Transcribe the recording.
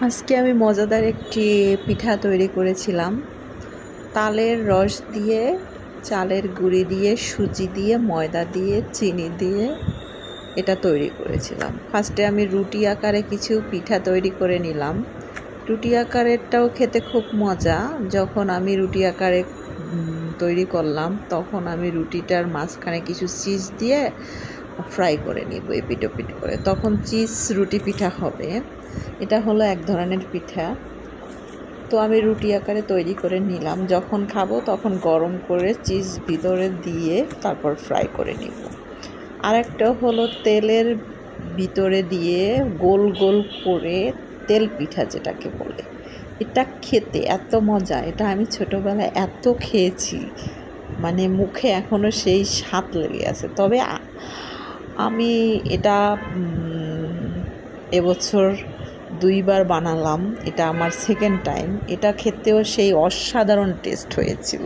আজকে আমি মজাদার একটি পিঠা তৈরি করেছিলাম। তালের রস দিয়ে, চালের গুঁড়ি দিয়ে, সুজি দিয়ে, ময়দা দিয়ে, চিনি দিয়ে এটা তৈরি করেছিলাম। ফার্স্টে আমি রুটি আকারে কিছু পিঠা তৈরি করে নিলাম। রুটি আকারেরটাও খেতে খুব মজা। যখন আমি রুটি আকারে তৈরি করলাম, তখন আমি রুটিটার মাঝখানে কিছু চিজ দিয়ে ফ্রাই করে নিব এপিট ওপিট করে, তখন চিজ রুটি পিঠা হবে। এটা হলো এক ধরনের পিঠা। তো আমি রুটি আকারে তৈরি করে নিলাম, যখন খাবো তখন গরম করে চিজ ভিতরে দিয়ে তারপর ফ্রাই করে নিব। আর একটা হলো তেলের ভিতরে দিয়ে গোল গোল করে তেল পিঠা যেটাকে বলে, এটা খেতে এত মজা। এটা আমি ছোটোবেলায় এত খেয়েছি, মানে মুখে এখনও সেই স্বাদ লেগে আছে। তবে আমি এটা এবছর 2 বার বানালাম। এটা আমার সেকেন্ড টাইম। এটা খেতেও সেই অসাধারণ টেস্ট হয়েছিল।